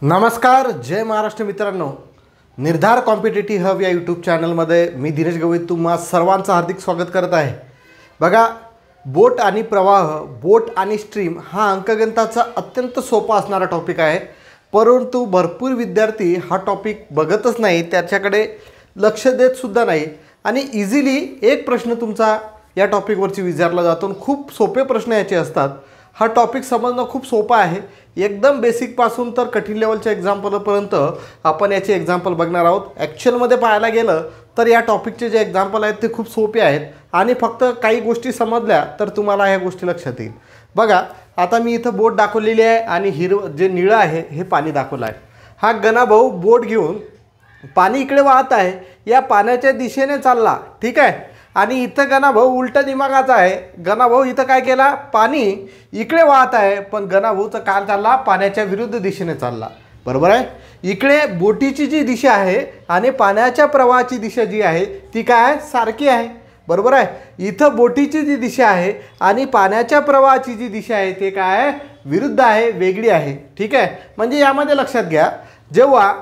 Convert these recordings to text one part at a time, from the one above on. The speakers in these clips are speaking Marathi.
नमस्कार, जय महाराष्ट्र मित्रांनो. निर्धार कॉम्पिटेटिव्ह हब या यूट्यूब चॅनलमध्ये मी धीरज गवई तुम्हा सर्वांचं हार्दिक स्वागत करत आहे. बघा, बोट आणि प्रवाह, बोट आणि स्ट्रीम हा अंकगणिताचा अत्यंत सोपा असणारा टॉपिक आहे, परंतु भरपूर विद्यार्थी हा टॉपिक बघतच नाही, त्याच्याकडे लक्ष देत सुद्धा नाही आणि इझिली एक प्रश्न तुमचा या टॉपिकवरची विचारला जातो. खूप सोपे प्रश्न याचे असतात. हा टॉपिक समजणं खूप सोपा आहे. एकदम बेसिकपासून तर कठीण लेवलच्या एक्झाम्पलपर्यंत आपण याचे एक्झाम्पल बघणार आहोत. ॲक्च्युअलमध्ये पाहायला गेलं तर या टॉपिकचे जे एक्झाम्पल आहेत ते खूप सोपे आहेत आणि फक्त काही गोष्टी समजल्या तर तुम्हाला ह्या गोष्टी लक्षात येईल. बघा, आता मी इथं बोट दाखवलेली आहे आणि जे निळं आहे हे पाणी दाखवलं आहे. हा गणाभाऊ बोट घेऊन पाणी इकडे वाहत आहे, या पाण्याच्या दिशेने चालला, ठीक आहे. आणि इथं गणाभाऊ उलटा दिमागाचा आहे. गणाभाऊ इथं काय केला, पाणी इकडे वाहत आहे, पण गणाभाऊचा काय चालला, पाण्याच्या विरुद्ध दिशेने चालला, बरोबर आहे. इकडे बोटीची जी दिशा आहे आणि पाण्याच्या प्रवाहाची दिशा जी आहे ती काय सारखी आहे, बरोबर आहे. इथं बोटीची जी दिशा आहे आणि पाण्याच्या प्रवाहाची जी दिशा आहे ते काय विरुद्ध आहे, वेगळी आहे, ठीक आहे. म्हणजे यामध्ये लक्षात घ्या, जेव्हा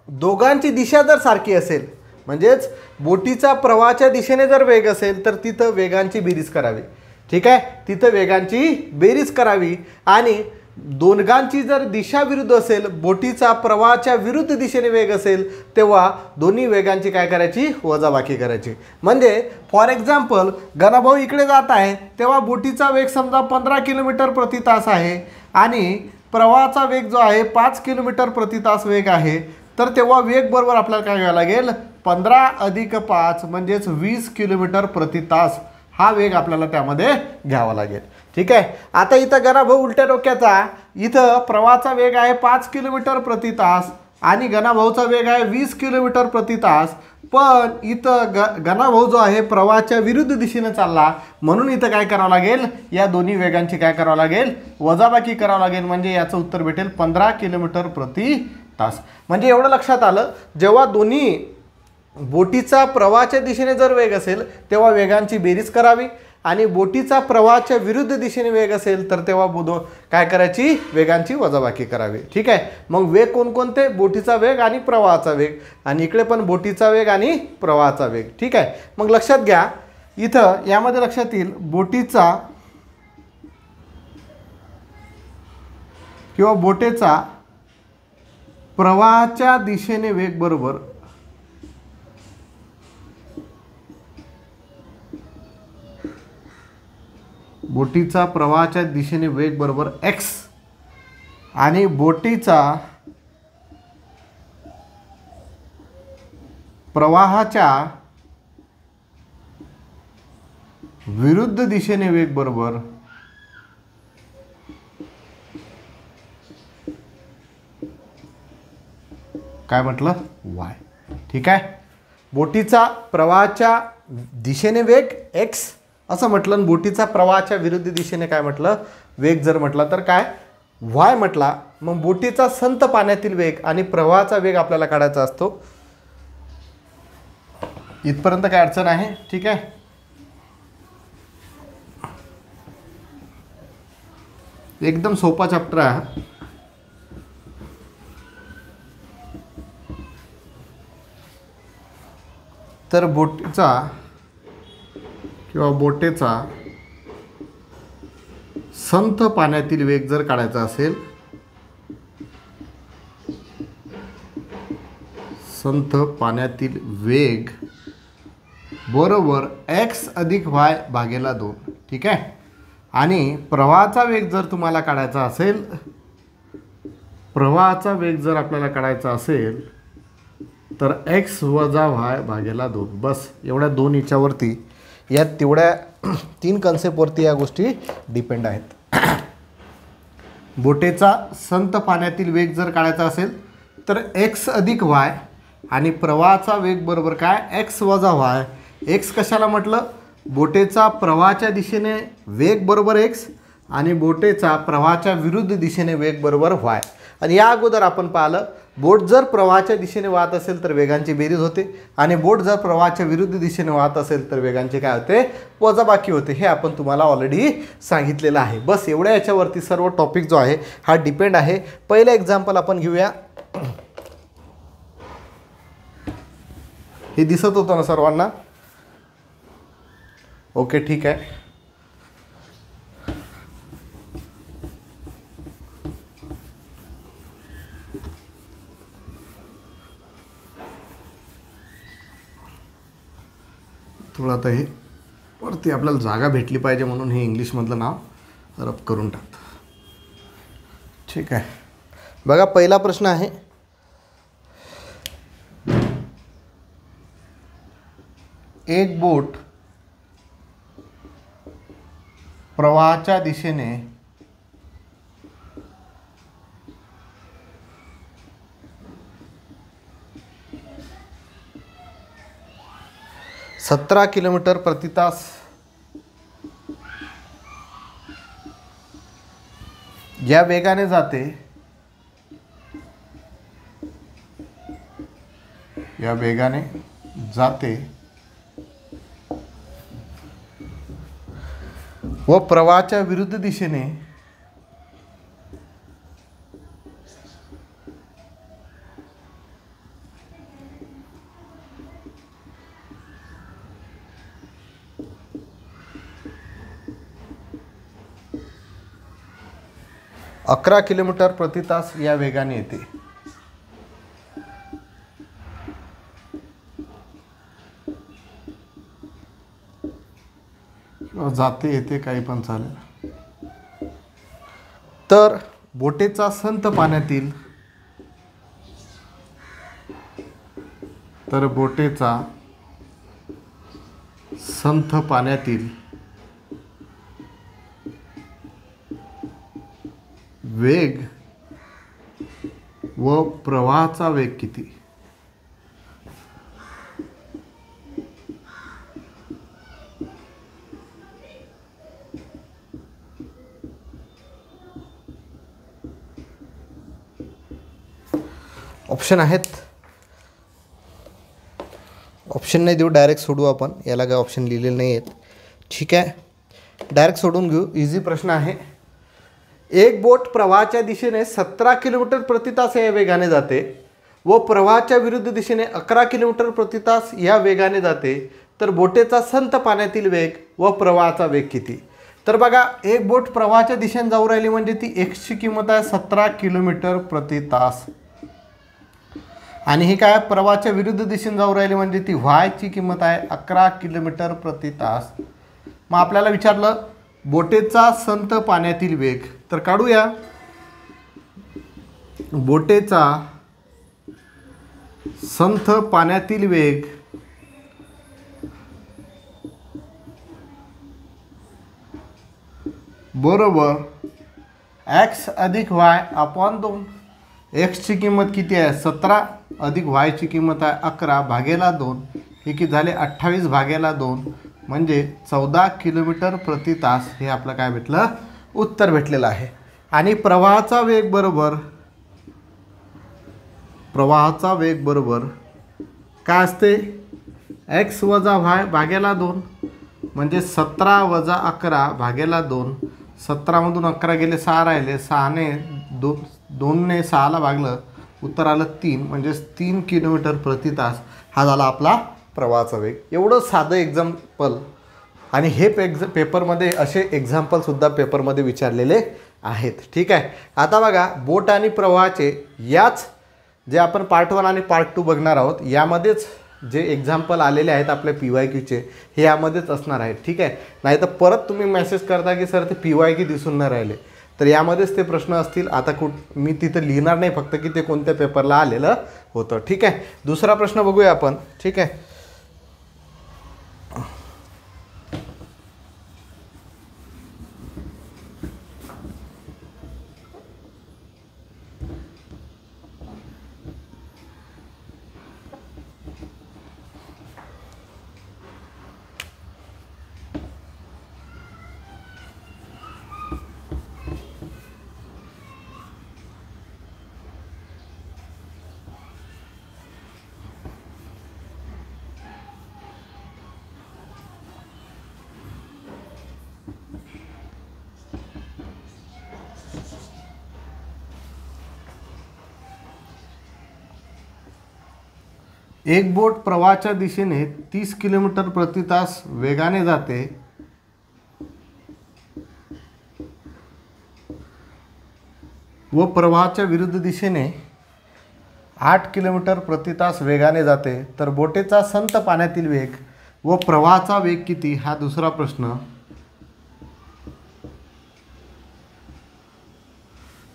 दोघांची दिशा जर सारखी असेल, म्हणजेच बोटीचा प्रवाहाच्या दिशेने जर वेग असेल तर तिथं वेगांची बेरीज करावी, ठीक आहे. तिथं वेगांची बेरीज करावी आणि दोघांची जर दिशा विरुद्ध असेल, बोटीचा प्रवाहाच्या विरुद्ध दिशेने वेग असेल, तेव्हा दोन्ही वेगांची काय करायची, वजाबाकी करायची. म्हणजे फॉर एक्झाम्पल, गणाभाऊ इकडे जात आहे तेव्हा बोटीचा वेग समजा 15 किलोमीटर प्रति तास आहे आणि प्रवाहाचा वेग जो आहे 5 किलोमीटर प्रति तास वेग आहे, तर तेव्हा वेग बरोबर आपल्याला काय घ्यावं लागेल, 15 अधिक 5 म्हणजेच 20 किलोमीटर प्रति तास हा वेग आपल्याला त्यामध्ये घ्यावा लागेल, ठीक आहे. आता इथं गणाभाऊ उलट्या डोक्याचा, इथं प्रवाहाचा वेग आहे 5 किलोमीटर प्रति तास आणि गणाभाऊचा वेग आहे 20 किलोमीटर प्रति तास, पण इथं गणाभाऊ जो आहे प्रवाहाच्या विरुद्ध दिशेने चालला, म्हणून इथं काय करावं लागेल, या दोन्ही वेगांची काय करावं लागेल, वजाबाकी करावं लागेल. म्हणजे याचं उत्तर भेटेल 15 किलोमीटर प्रति तास. म्हणजे एवढं लक्षात आलं, जेव्हा दोन्ही बोटीचा प्रवाहाच्या दिशेने जर वेग असेल तेव्हा वेगांची बेरीज करावी आणि बोटीचा प्रवाहाच्या विरुद्ध दिशेने वेग असेल तर तेव्हा काय करायची, वेगांची वजाबाकी करावी, ठीक आहे. मग वेग कोणकोणते, बोटीचा वेग आणि प्रवाहाचा वेग, आणि इकडे पण बोटीचा वेग आणि प्रवाहाचा वेग, ठीक आहे. मग लक्षात घ्या, इथं यामध्ये लक्षात येईल बोटीचा किंवा बोटेचा प्रवाहाच्या दिशेने वेग बरोबर बोटीचा प्रवाहाच्या दिशेने वेग बरोबर x आणि बोटीचा प्रवाहाच्या विरुद्ध दिशेने वेग बरोबर काय म्हटलं, y, ठीक आहे. बोटीचा प्रवाहाच्या दिशेने वेग x असं म्हटलं आणि बोटीचा प्रवाहाच्या विरुद्ध दिशेने काय म्हटलं, वेग जर म्हटलं तर काय y म्हटला. मग बोटीचा संत पाण्यातील वेग आणि प्रवाहाचा वेग आपल्याला काढायचा असतो. इथपर्यंत काय अडचण आहे, ठीक आहे. एकदम सोपा चॅप्टर आहे. तर बोटीचा किंवा बोटेचा संथ पाण्यातील वेग जर काढायचा असेल, संथ पाण्यातील वेग बरोबर x अधिक y भागेला 2, ठीक आहे. आणि प्रवाहाचा वेग जर तुम्हाला काढायचा असेल, प्रवाहाचा वेग जर आपल्याला काढायचा असेल तर x वजा y भागेला 2. बस एवढ्या दोन याच्यावरती, या तेवढ्या 3 कन्सेप्टवरती या गोष्टी डिपेंड आहेत. बोटेचा संत पाण्यातील वेग जर काढायचा असेल तर x अधिक y आणि प्रवाहाचा वेग बरोबर काय, x वजा y. x कशाला म्हटलं, बोटेचा प्रवाहाच्या दिशेने वेग बरोबर x आणि बोटेचा प्रवाहाच्या विरुद्ध दिशेने वेग बरोबर y. आणि या अगोदर आपण पाहिलं बोट जर प्रवाहाच्या दिशेने वाहत असेल तर वेगांची बेरीज होते आणि बोट जर प्रवाहाच्या विरुद्ध दिशेने वाहत असेल तर वेगांचे काय होते, वजाबाकी होते. हे आपण तुम्हाला ऑलरेडी सांगितलेलं आहे. बस एवढ्या याच्यावरती सर्व टॉपिक जो आहे हा डिपेंड आहे. पहिलं एक्झाम्पल आपण घेऊया. हे दिसत होतं ना सर्वांना? ओके, ठीक आहे. थोडं आता हे वरती आपल्याला जागा भेटली पाहिजे म्हणून हे इंग्लिशमधलं नाव रब करून टाकतो. ठीक आहे. बघा पहिला प्रश्न आहे, एक बोट प्रवाहाच्या दिशेने 17 किलोमीटर प्रति तास या वेगाने जाते, व प्रवाहाच्या विरुद्ध दिशेने अकरा किलोमीटर प्रति तास या वेगाने येते. जाते येते काही पण चालेल. तर बोटीचा संथ पाण्यातील वेग व प्रवाहाचा वेग किती? ऑप्शन आहेत. ऑप्शन नाही देऊ, डायरेक्ट सोडू आपण. याला काय ऑप्शन लिहिलेले नाही आहेत. ठीक आहे, डायरेक्ट सोडून घेऊ. इझी प्रश्न आहे. एक बोट प्रवाहाच्या दिशेने 17 किलोमीटर प्रति तास या वेगाने जाते व प्रवाहाच्या विरुद्ध दिशेने 11 किलोमीटर प्रति तास या वेगाने जाते, तर बोटेचा संथ पाण्यातील वेग व प्रवाहाचा वेग किती? तर बघा, एक बोट प्रवाहाच्या दिशेने जाऊ राहिली म्हणजे ती एक्सची किंमत आहे 17 किलोमीटर प्रति तास, आणि ही काय प्रवाहाच्या विरुद्ध दिशेने जाऊ राहिली म्हणजे ती व्हायची किंमत आहे 11 किलोमीटर प्रति तास. मग आपल्याला विचारलं बोटेचा संथ पाण्यातील वेग, तर काढूया. बोटेचा संथ पाण्यातील वेग बरोबर x अधिक y अपॉन 2. एक्सची किंमत किती आहे 17 अधिक वायची किंमत आहे 11 भागेला 2. हे किती झाले 28 भागेला 2 म्हणजे 14 किलोमीटर प्रति तास. हे आपलं काय भेटलं, उत्तर भेटलेलं आहे. आणि प्रवाहाचा वेग बरोबर काय असते, x वजा y भागेला 2 म्हणजे 17 वजा 11 भागेला 2. 17 मधून 11 गेले 6 राहिले, 6ने 2ने 6ला भागलं, उत्तर आलं 3 म्हणजे 3 किलोमीटर प्रति तास. हा झाला आपला प्रवाहाचा वेग. एवढं साधं एक्झाम्पल, आणि हे पेपरमध्ये असे एक्झाम्पलसुद्धा पेपरमध्ये विचारलेले आहेत. ठीक आहे. आता बघा, बोट आणि प्रवाहाचे याच जे आपण पार्ट 1 आणि पार्ट 2 बघणार आहोत, यामध्येच जे एक्झाम्पल आलेले आहेत आपल्या PYQचे हे यामध्येच असणार आहेत. ठीक आहे. नाही तर परत तुम्ही मेसेज करता की सर ते PYQ दिसून नाही राहिले, तर यामध्येच ते प्रश्न असतील. आता मी तिथं लिहिणार नाही फक्त की ते कोणत्या पेपरला आलेलं होतं. ठीक आहे. दुसरा प्रश्न बघूया आपण. ठीक आहे. एक बोट प्रवाहाच्या दिशेने 30 किलोमीटर प्रति तास वेगाने जाते व प्रवाहाच्या विरुद्ध दिशेने 8 किलोमीटर प्रति तास वेगाने जाते, तर बोटीचा संत पाण्यातील वेग व प्रवाहाचा वेग किती, हा दुसरा प्रश्न.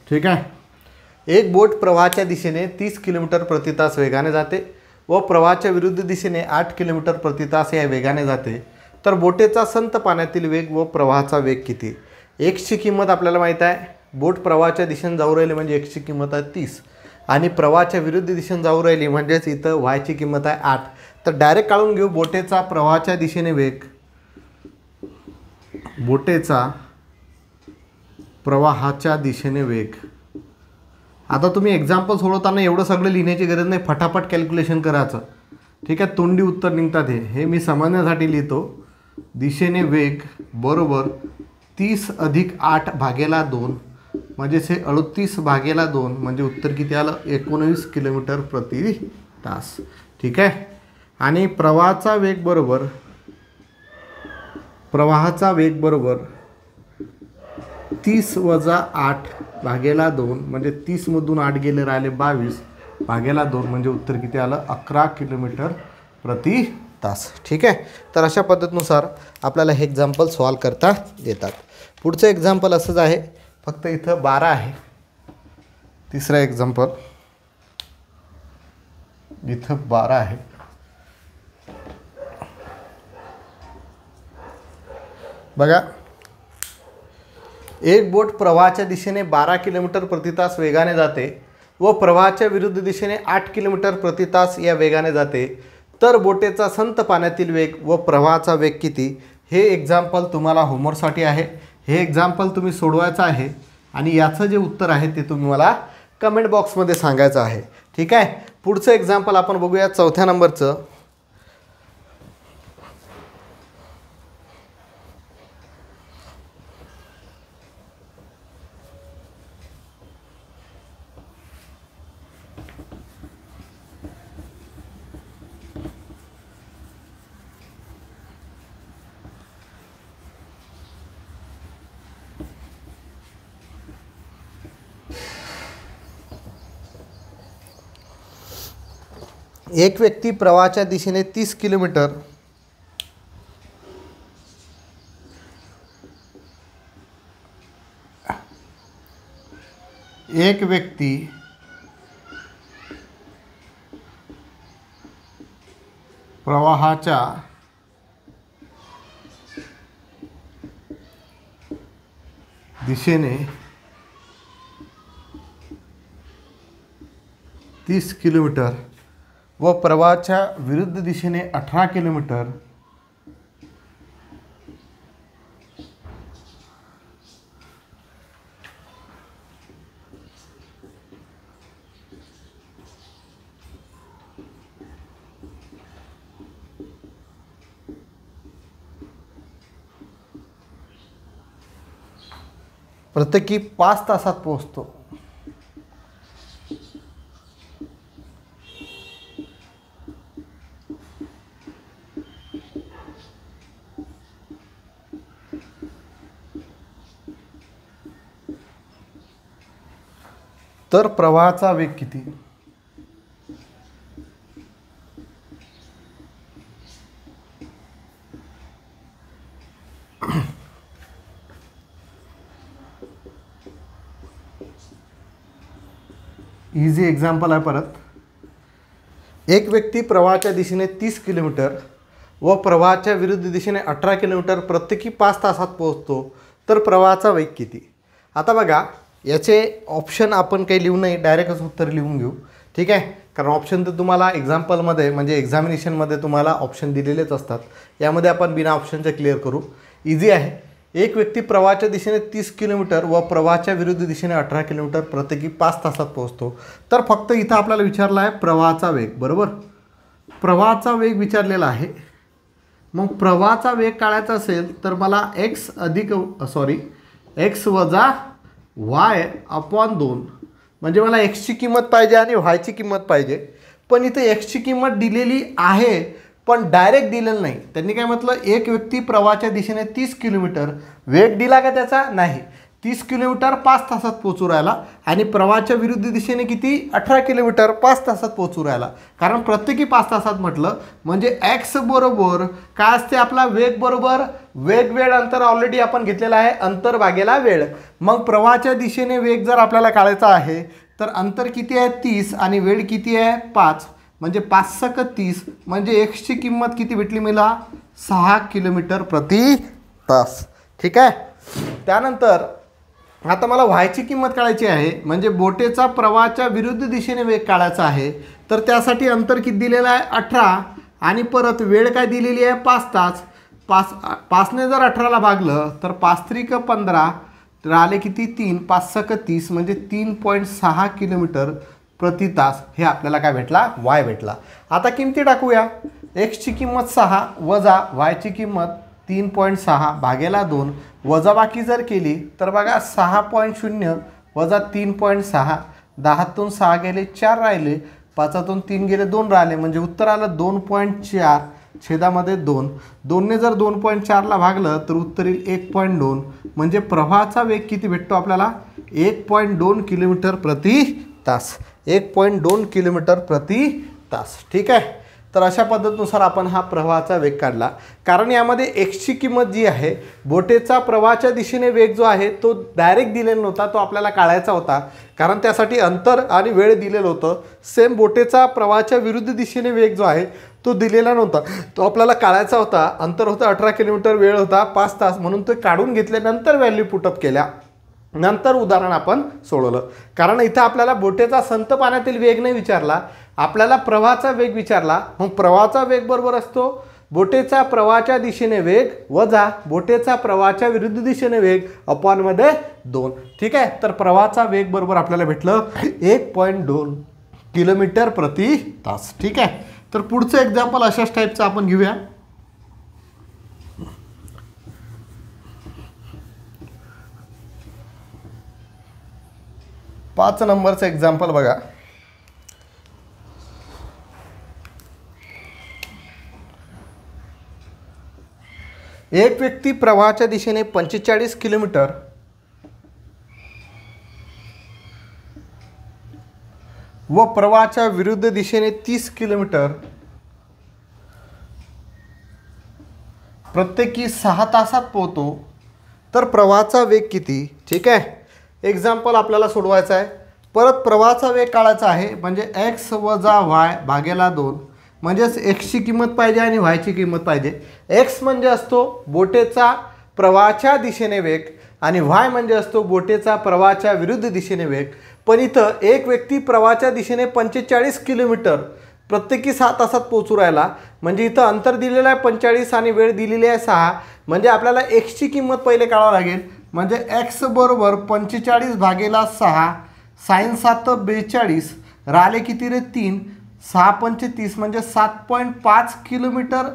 ठीक आहे. एक बोट प्रवाहाच्या दिशेने 30 किलोमीटर प्रति तास वेगाने जाते व प्रवाहाच्या विरुद्ध दिशेने 8 किलोमीटर प्रति तास या वेगाने जाते, तर बोटीचा संत पाण्यातील वेग व प्रवाहाचा वेग किती. एक्सची किंमत आपल्याला माहीत आहे. बोट प्रवाहाच्या दिशेने जाऊ राहिली म्हणजे एक्सची किंमत आहे 30 आणि प्रवाहाच्या विरुद्ध दिशेने जाऊ राहिली म्हणजेच इथं वायची किंमत आहे 8. तर डायरेक्ट काढून घेऊ बोटेचा प्रवाहाच्या दिशेने वेग, बोटेचा प्रवाहाच्या दिशेने वेग. आता तुम्ही एक्झाम्पल सोडवताना एवढं सगळं लिहिण्याची गरज नाही, फटाफट कॅल्क्युलेशन करायचं. ठीक आहे. तोंडी उत्तर निघतात. हे मी समजण्यासाठी लिहितो. दिशेने वेग बरोबर 30 अधिक 8 भागेला 2 म्हणजेच हे 38 भागेला 2 म्हणजे उत्तर किती आलं, 19 किलोमीटर प्रति तास. ठीक आहे. आणि प्रवाहाचा वेग बरोबर 30 वजा 8 भागेला 2 म्हणजे 30 मधून 8 गेले राहिले 22 भागेला 2 म्हणजे उत्तर किती आलं, 11 किलोमीटर प्रति तास. ठीक आहे. तर अशा पद्धतीनुसार आपल्याला हे एक्झाम्पल सॉल्व करता येतात. पुढचं एक्झाम्पल असंच आहे, फक्त इथं 12 आहे. तिसरं एक्झाम्पल इथं 12 आहे. बघा, एक बोट प्रवाहाच्या दिशेने 12 किलोमीटर प्रति तास वेगाने जाते व प्रवाहाच्या विरुद्ध दिशेने 8 किलोमीटर प्रति तास या वेगाने जाते, तर बोटेचा संत पाण्यातील वेग व प्रवाहाचा वेग किती. हे एक्झाम्पल तुम्हाला होमवर्कसाठी आहे. हे एक्झाम्पल तुम्ही सोडवायचं आहे आणि याचं जे उत्तर आहे ते तुम्ही मला कमेंट बॉक्समध्ये सांगायचं आहे. ठीक आहे. पुढचं एक्झाम्पल आपण बघूया, 4थ्या नंबरचं. एक व्यक्ती प्रवाहाच्या दिशेने 30 किलोमीटर एक व्यक्ती प्रवाहाच्या दिशेने 30 किलोमीटर व प्रवाहाच्या विरुद्ध दिशेने 18 किलोमीटर प्रत्येकी 5 तासात पोहोचतो. तर प्रवाहाचा वेग किती. इझी एक्झाम्पल आहे परत. एक व्यक्ती प्रवाहाच्या दिशेने 30 किलोमीटर व प्रवाहाच्या विरुद्ध दिशेने 18 किलोमीटर प्रत्येकी 5 तासात पोहोचतो, तर प्रवाहाचा वेग किती. आता बघा, याचे ऑप्शन आपण काही लिहू नाही, डायरेक्टच उत्तर लिहून घेऊ. ठीक आहे. कारण ऑप्शन तर तुम्हाला एक्झाम्पलमध्ये म्हणजे एक्झामिनेशनमध्ये तुम्हाला ऑप्शन दिलेलेच असतात. यामध्ये आपण बिना ऑप्शनचं क्लिअर करू. इझी आहे. एक व्यक्ती प्रवाहाच्या दिशेने 30 किलोमीटर व प्रवाहाच्या विरुद्ध दिशेने 18 किलोमीटर प्रत्येकी 5 तासात पोहोचतो, तर फक्त इथं आपल्याला विचारला आहे प्रवाहाचा वेग. बरोबर, प्रवाहाचा वेग विचारलेला आहे. मग प्रवाहाचा वेग काढायचा असेल तर मला एक्स वजा y/2 म्हणजे मला एक्सची किंमत पाहिजे आणि वायची किंमत पाहिजे. पण इथे एक्सची किंमत दिलेली आहे पण डायरेक्ट दिलेलं नाही. त्यांनी काय म्हटलं, एक व्यक्ती प्रवाहाच्या दिशेने 30 किलोमीटर, वेग दिला का त्याचा नाही, 30 किलोमीटर 5 तासात पोचू राहिला आणि प्रवाहाच्या विरुद्ध दिशेने किती 18 किलोमीटर 5 तासात पोचू राहिला. कारण प्रत्येकी 5 तासात म्हटलं म्हणजे एक्स बरोबर काय असते आपला वेग बरोबर वेग वेळ अंतर ऑलरेडी आपण घेतलेला आहे, अंतर भागेला वेळ. मग प्रवाहाच्या दिशेने वेग जर आपल्याला काढायचा आहे तर अंतर किती आहे 30 आणि वेळ किती आहे 5, म्हणजे 5 × 30 म्हणजे एक्सची किंमत किती भेटली मला 6 किलोमीटर प्रति तास. ठीक आहे. त्यानंतर आता मला व्हायची किंमत काढायची आहे, म्हणजे बोटेचा प्रवाहाच्या विरुद्ध दिशेने वेग काढायचा आहे. तर त्यासाठी अंतर किती दिलेलं आहे 18 आणि परत वेळ काय दिलेली आहे 5 तास. 5ने जर 18ला भागलं तर 5 × 3 = 15 राहिले किती 3, 5 × 30 म्हणजे 3.6 किलोमीटर प्रति तास. हे आपल्याला काय भेटला वाय भेटला. आता किमती टाकूया. एक्सची किंमत 6 वजा वायची किंमत 3.6 भागेला 2 वजाबाकी जर केली तर बघा 6.0 वजा 3.6, 10तून 6 गेले 4 राहिले, 5तून 3 गेले 2 राहिले, म्हणजे उत्तर आलं 2.4 छेदामध्ये 2. 2ने जर 2.4ला भागलं तर उत्तर येईल 1.2, म्हणजे प्रवाहाचा वेग किती भेटतो आपल्याला 1.2 किलोमीटर प्रति तास. 1.2 किलोमीटर प्रति तास. ठीक आहे. तर अशा पद्धतीनुसार आपण हा प्रवाहाचा वेग काढला. कारण यामध्ये एक्सची किंमत जी आहे, बोटेचा प्रवाहाच्या दिशेने वेग जो आहे तो डायरेक्ट दिलेला नव्हता, तो आपल्याला काढायचा होता. कारण त्यासाठी अंतर आणि वेळ दिलेलं होतं. सेम बोटेचा प्रवाहाच्या विरुद्ध दिशेने वेग जो आहे तो दिलेला नव्हता, तो आपल्याला काढायचा होता. अंतर होतं 18 किलोमीटर, वेळ होता 5 तास, म्हणून ते काढून घेतल्यानंतर व्हॅल्यू पुटअप केल्या. नंतर उदाहरण आपण सोडवलं. कारण इथं आपल्याला बोटेचा संत पाण्यातील वेग नाही विचारला, आपल्याला प्रवाहाचा वेग विचारला. मग प्रवाहाचा वेग बरोबर असतो बोटेचा प्रवाहाच्या दिशेने वेग वजा बोटेचा प्रवाहाच्या विरुद्ध दिशेने वेग अपॉनमध्ये 2. ठीक आहे. तर प्रवाहाचा वेग बरोबर आपल्याला भेटलं 1.2 किलोमीटर प्रति तास. ठीक आहे. तर पुढचं एक्झाम्पल अशाच टाईपचं आपण घेऊया. पाच नंबरचं एक्झाम्पल बघा. एक व्यक्ती प्रवाहाच्या दिशेने 45 किलोमीटर व प्रवाहाच्या विरुद्ध दिशेने 30 किलोमीटर प्रत्येकी 6 तासात पोहतो, तर प्रवाहाचा वेग किती. ठीक आहे. एक्झाम्पल आपल्याला सोडवायचं आहे. परत प्रवाहाचा वेग काढायचा आहे, म्हणजे एक्स वजा वाय भागेला 2, म्हणजेच एक्सची किंमत पाहिजे आणि वायची किंमत पाहिजे. एक्स म्हणजे असतो बोटेचा प्रवाहाच्या दिशेने वेग आणि वाय म्हणजे असतो बोटेचा प्रवाहाच्या विरुद्ध दिशेने वेग. पण इथं एक व्यक्ती प्रवाहाच्या दिशेने 45 किलोमीटर प्रत्येकी 6 तासात पोहोचू राहिला, म्हणजे इथं अंतर दिलेलं आहे 45 आणि वेळ दिलेली आहे 6, म्हणजे आपल्याला एक्सची किंमत पहिले काढावं लागेल. म्हणजे एक्स बरोबर 45 भागेला 6, साइन 7 42 राहिले किती रे 3, 6 × 30 म्हणजे 7.5 किलोमीटर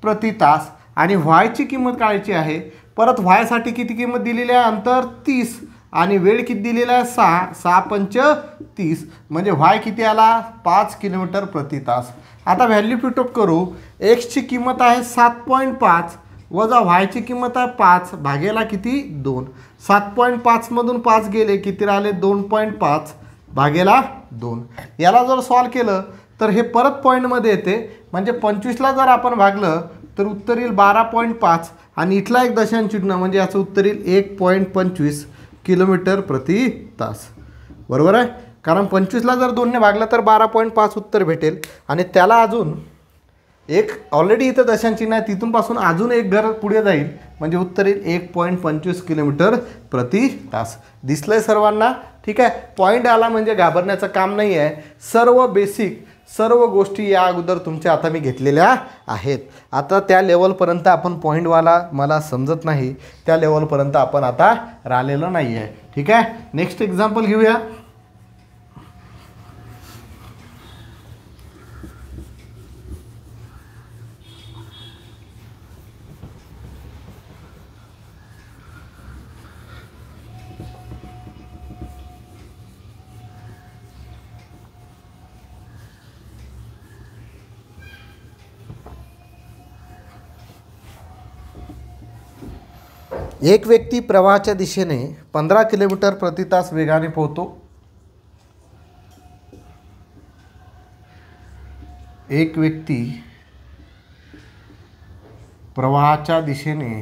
प्रति तास. आणि व्हायची किंमत काढायची आहे. परत व्हायसाठी किती किंमत दिलेली आहे, अंतर 30 आणि वेळ किती दिलेला आहे 6, 6 × 30 म्हणजे व्हाय किती आला 5 किलोमीटर प्रति तास. आता व्हॅल्यू पुटअप करू. एक्सची किंमत आहे 7.5 वजा व्हायची किंमत आहे 5 भागेला किती 2. 7.5 मधून 5 गेले किती राहिले 2.5 भागेला 2. याला जर सॉल्व केलं तर हे परत पॉईंटमध्ये येते, म्हणजे 25ला जर आपण भागलं तर उत्तर येईल 12.5 आणि इथला एक दशांश चिन्ह म्हणजे याचं उत्तर येईल 1.25 किलोमीटर प्रति तास. बरोबर आहे. कारण 25ला जर 2ने भागलं तर 12.5 उत्तर भेटेल आणि त्याला अजून एक ऑलरेडी इथं दशांश चिन्ह आहे, तिथून पासून अजून एक घर पुढे जाईल म्हणजे उत्तर येईल 1.25 किलोमीटर प्रति तास. दिसलंय सर्वांना. ठीक आहे. पॉईंट आला म्हणजे घाबरण्याचं काम नाही आहे. सर्व बेसिक सर्व गोष्टी या अगोदर तुमच्या आता मी घेतलेल्या आहेत. आता त्या लेवलपर्यंत आपण पॉईंटवाला मला समजत नाही, त्या लेवलपर्यंत आपण आता राहिलेलं नाही आहे. ठीक आहे. नेक्स्ट एक्झाम्पल घेऊया. एक व्यक्ती प्रवाहाच्या दिशेने 15 किलोमीटर प्रति तास वेगाने पोहतो. एक व्यक्ती प्रवाहाच्या दिशेने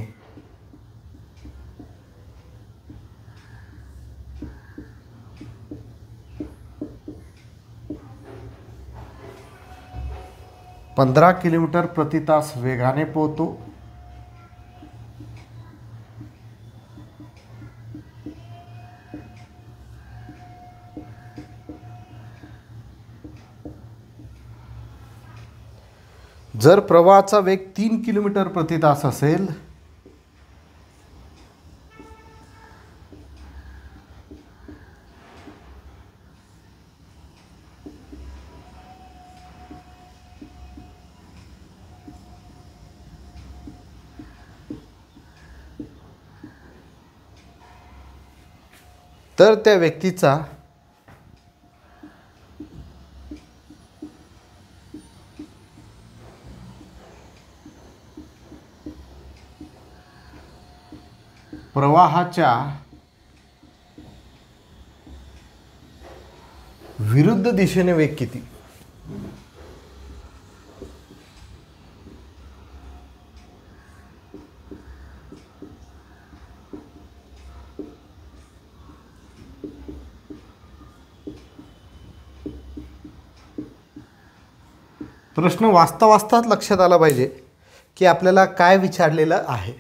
15 किलोमीटर प्रति तास वेगाने पोहतो. जर प्रवाहाचा वेग 3 किलोमीटर प्रति तास असेल तर त्या व्यक्तीचा प्रवाहाच्या विरुद्ध दिशेने वेग किती? प्रश्न वाचताच लक्षात आला पाहिजे की आपल्याला काय विचारलेलं आहे.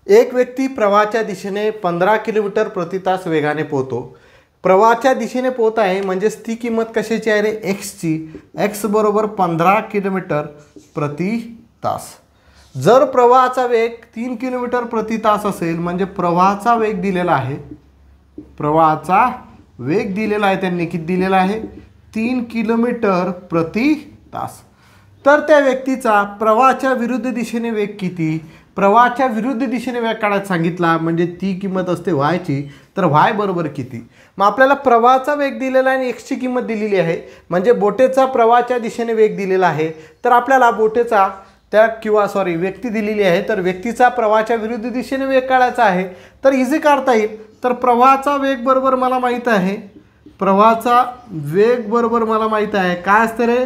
एक व्यक्ती प्रवाहाच्या दिशेने 15 किलोमीटर प्रति तास वेगाने पोहतो. प्रवाहाच्या दिशेने पोहत आहे म्हणजेच ती किंमत कशाची आहे रे? एक्सची. एक्स बरोबर 15 किलोमीटर प्रति तास. जर प्रवाहाचा वेग 3 किलोमीटर प्रति तास असेल म्हणजे प्रवाहाचा वेग दिलेला आहे. प्रवाहाचा वेग दिलेला आहे त्यांनी किती दिलेला आहे? 3 किलोमीटर प्रति तास. तर त्या व्यक्तीचा प्रवाहाच्या विरुद्ध दिशेने वेग किती? प्रवाहाच्या विरुद्ध दिशेने वेग काढायला सांगितला म्हणजे ती किंमत असते वायची. तर वाय बरोबर किती? मग आपल्याला प्रवाहाचा वेग दिलेला आहे आणि एक्सची किंमत दिलेली आहे म्हणजे बोटेचा प्रवाहाच्या दिशेने वेग दिलेला आहे. तर आपल्याला बोटेचा व्यक्ती दिलेली आहे तर व्यक्तीचा प्रवाहाच्या विरुद्ध दिशेने वेग काढायचा आहे. तर इझी काढता येईल. तर प्रवाहाचा वेग बरोबर मला माहीत आहे. प्रवाहाचा वेग बरोबर मला माहीत आहे काय असतं रे?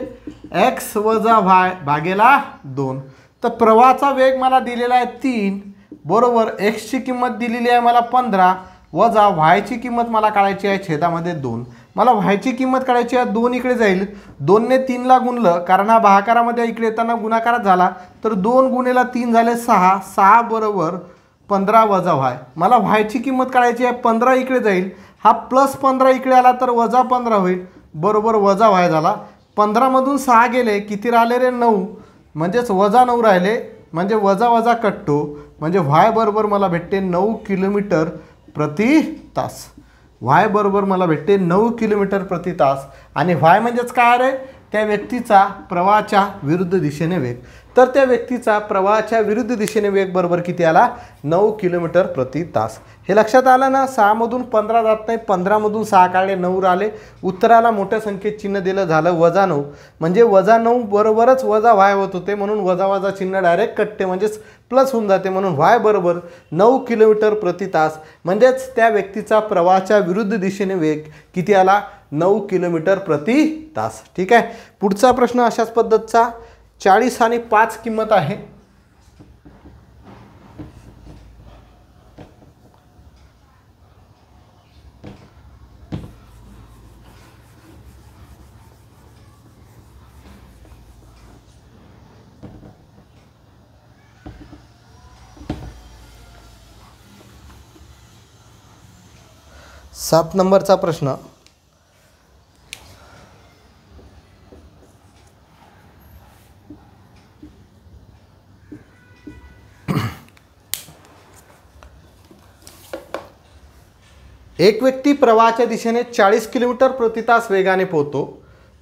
एक्स वजा वाय भागेला 2. तर प्रवाहाचा वेग मला दिलेला आहे 3 बरोबर एक्सची किंमत दिलेली आहे मला 15 वजा वायची किंमत मला काढायची आहे छेदामध्ये 2. मला वायची किंमत काढायची आहे 2 इकडे जाईल. 2 ने 3 ला गुणलं कारण हा भागाकारामध्ये इकडे येताना गुणाकारात झाला तर 2 गुणेला 3 झाले 6. 6 बरोबर 15 वजा वाय. मला वायची किंमत काढायची आहे 15 इकडे जाईल. हा प्लस 15 इकडे आला तर वजा 15 होईल बरोबर वजा वाय झाला. 15 मधून 6 गेले किती राहिले रे? 9 म्हणजेच वजा 9 राहिले म्हणजे वजा वजा कट्टो म्हणजे वाय बरोबर मला भेटते 9 किलोमीटर प्रति तास. वाय बरोबर मला भेटते 9 किलोमीटर प्रति तास. आणि वाय म्हणजेच काय रे? त्या व्यक्तीचा प्रवाहाच्या विरुद्ध दिशेने वेग. तर त्या व्यक्तीचा प्रवाहाच्या विरुद्ध दिशेने वेग बरोबर किती आला? 9 किलोमीटर प्रति तास. हे लक्षात आलं ना? 6 मधून 15 जात नाही. 15 मधून 6 काढले 9 आले. उत्तराला मोठ्या संख्येत चिन्ह दिलं झालं वजा 9 म्हणजे वजा 9 बरोबरच वजा वाय होत होते म्हणून वजा वजा चिन्ह डायरेक्ट कटते म्हणजेच प्लस होऊन जाते म्हणून वाय बरोबर 9 किलोमीटर प्रति तास. म्हणजेच त्या व्यक्तीचा प्रवाहाच्या विरुद्ध दिशेने वेग किती आला? 9 किलोमीटर प्रति तास. ठीक आहे. पुढचा प्रश्न अशाच पद्धतीचा 40 आणि 5 किंमत आहे. सात नंबरचा प्रश्न. एक व्यक्ती प्रवाहाच्या दिशेने 40 किलोमीटर प्रति तास वेगाने पोहतो.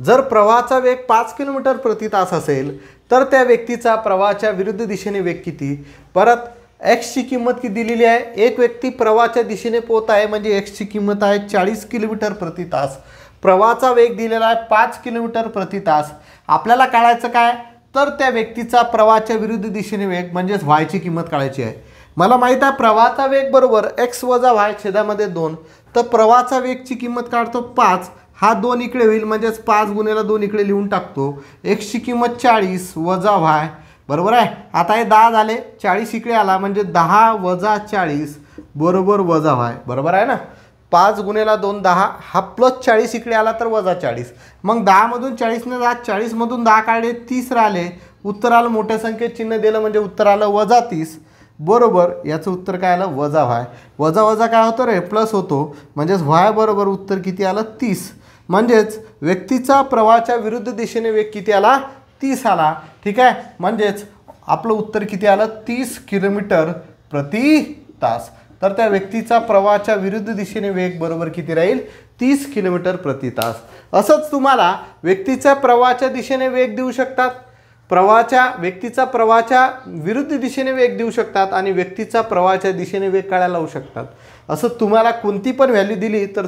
जर प्रवाहाचा वेग 5 किलोमीटर प्रति तास असेल तर त्या व्यक्तीचा प्रवाहाच्या विरुद्ध दिशेने वेग किती? परत एक्सची किंमत किती दिलेली आहे? एक व्यक्ती प्रवाहाच्या दिशेने पोहत आहे म्हणजे एक्सची किंमत आहे 40 किलोमीटर प्रति तास. प्रवाहाचा वेग दिलेला आहे 5 किलोमीटर प्रति तास. आपल्याला काढायचं काय? तर त्या व्यक्तीचा प्रवाहाच्या विरुद्ध दिशेने वेग म्हणजेच वायची किंमत काढायची आहे. मला माहीत आहे प्रवाहाचा वेग बरोबर x वजा y छेदामध्ये 2, तर प्रवाहाचा वेगची किंमत काढतो 5, हा 2 इकडे होईल म्हणजेच 5 गुणिले 2 इकडे लिहून टाकतो. x ची किंमत 40 वजा y बरोबर आहे. आता हे 10 झाले, 40 इकडे आला म्हणजे 10 वजा 40 बरोबर वजा y बरोबर आहे ना. 5 गुणिले 2 10, हा प्लस 40 इकडे आला तर वजा 40. मग 10 मधून 40ने 40 मधून 10 काढले 30 राहिले, उत्तराला मोठ्या संख्येत चिन्ह दिलं म्हणजे उत्तर आलं वजा 30 बरोबर. याचं उत्तर काय आलं वजा y. वजा वजा काय होतं रे प्लस होतो म्हणजेच y बरोबर उत्तर किती आलं 30. म्हणजेच व्यक्तीचा प्रवाहाच्या विरुद्ध दिशेने वेग किती आला 30 आला. ठीक आहे, म्हणजेच आपलं उत्तर किती आलं 30 किलोमीटर प्रति तास. तर त्या व्यक्तीचा प्रवाहाच्या विरुद्ध दिशेने वेग बरोबर किती राहील 30 किलोमीटर प्रति तास. असंच तुम्हाला व्यक्तीच्या प्रवाहाच्या दिशेने वेग देऊ शकतात, व्यक्तीचा प्रवाहाच्या विरुद्ध दिशेने वेग देऊ शकतात आणि व्यक्तीचा प्रवाहाच्या दिशेने वेग काढायला लावू शकतात. असं तुम्हाला कोणती पण व्हॅल्यू दिली तर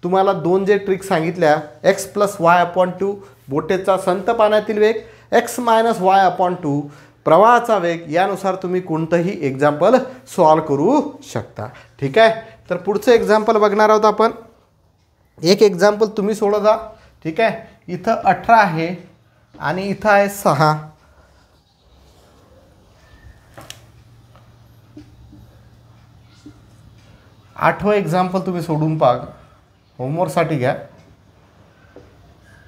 तुम्हाला दोन जे ट्रिक सांगितल्या x + y/2 बोटेचा संत पाण्यातील वेग, x - y/2 प्रवाहाचा वेग, यानुसार तुम्ही कोणतंही एक्झाम्पल सॉल्व करू शकता. ठीक आहे, तर पुढचं एक्झाम्पल बघणार आहोत आपण. एक एक्झाम्पल तुम्ही सोडवा. ठीक आहे, इथं 18 आहे आणि इथं आहे 6. आठवं एक्झाम्पल तुम्ही सोडून पहा, होमवर्कसाठी घ्या.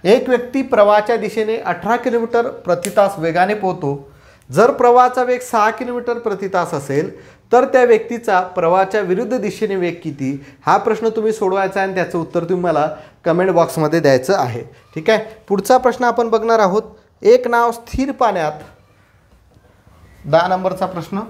एक व्यक्ती प्रवाहाच्या दिशेने 18 किलोमीटर प्रति तास वेगाने पोहतो. जर प्रवाहाचा वेग 6 किलोमीटर प्रति तास असेल तर त्या व्यक्तीचा प्रवाहाच्या विरुद्ध दिशेने वेग किती, हा प्रश्न तुम्ही सोडवायचा आहे आणि त्याचं उत्तर तुम्ही मला कमेंट बॉक्समध्ये द्यायचं आहे. ठीक आहे, पुढचा प्रश्न आपण बघणार आहोत. एक नाव स्थिर पाण्यात, 10 नंबरचा प्रश्न.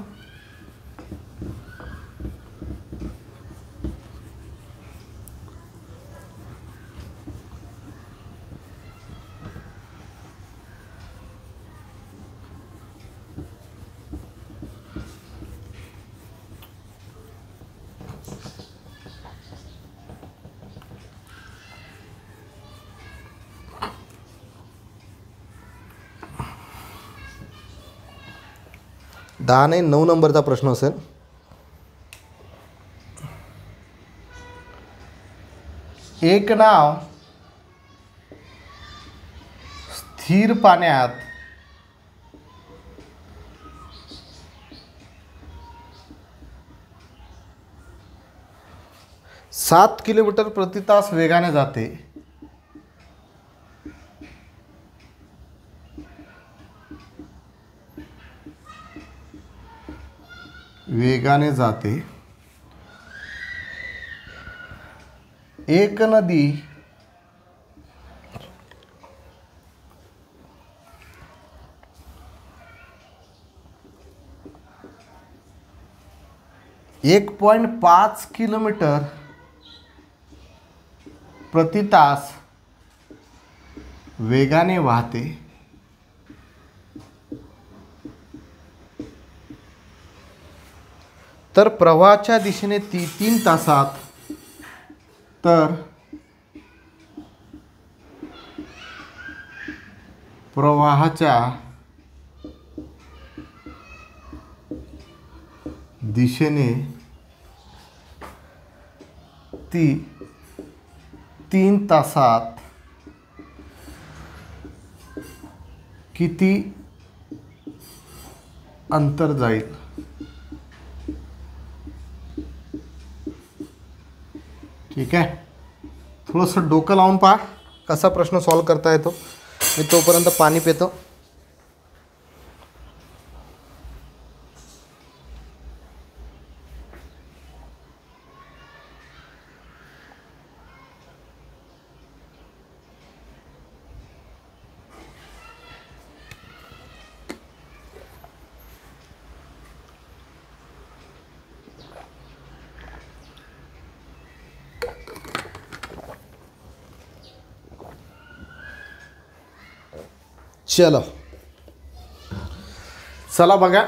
दहा नाही 9 नंबरचा प्रश्न असेल. एक नाव स्थिर पाण्यात 7 किलोमीटर प्रति तास वेगाने जाते. एक नदी 1.5 किलोमीटर प्रति तास वेगाने वाहते. तर प्रवाहाच्या दिशेने ती 3 तासात, तर प्रवाहाच्या दिशेने ती 3 तासात किती अंतर जाईल. ठीक आहे, थोडंसं डोकं लावून पहा कसा प्रश्न सॉल्व करता येतो. मी तोपर्यंत पाणी पितो. चला बघा,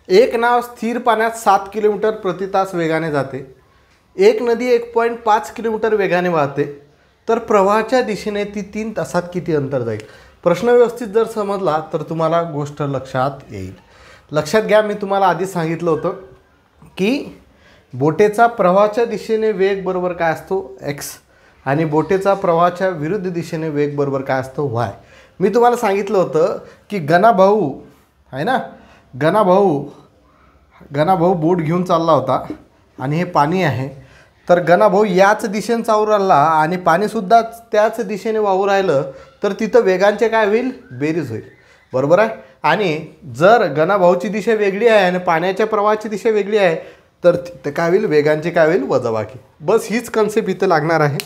एक नाव स्थिर पाण्यात 7 किलोमीटर प्रति तास वेगाने जाते. एक नदी 1.5 किलोमीटर वेगाने वाहते. तर प्रवाहाच्या दिशेने ती 3 तासात किती अंतर जाईल. प्रश्न व्यवस्थित जर समजला तर तुम्हाला गोष्ट लक्षात येईल. लक्षात घ्या, मी तुम्हाला आधीच सांगितलं होतं की बोटेचा प्रवाहाच्या दिशेने वेग बरोबर काय असतो x आणि बोटेचा प्रवाहाच्या विरुद्ध दिशेने वेग बरोबर काय असतो y. मी तुम्हाला सांगितलं होतं की गणाभाऊ आहे ना, गणाभाऊ बोट घेऊन चालला होता आणि हे पाणी आहे, तर गणाभाऊ याच दिशेने चालू राहिला आणि पाणीसुद्धा त्याच दिशेने वाहू राहिलं तर तिथं वेगांचे काय होईल, बेरीज होईल. बरोबर आहे. आणि जर गणाभाऊची दिशा वेगळी आहे आणि पाण्याच्या प्रवाहाची दिशा वेगळी आहे तर तिथं काय होईल, वेगांचे काय होईल, वजाबाकी. बस हीच कन्सेप्ट इथं लागणार आहे.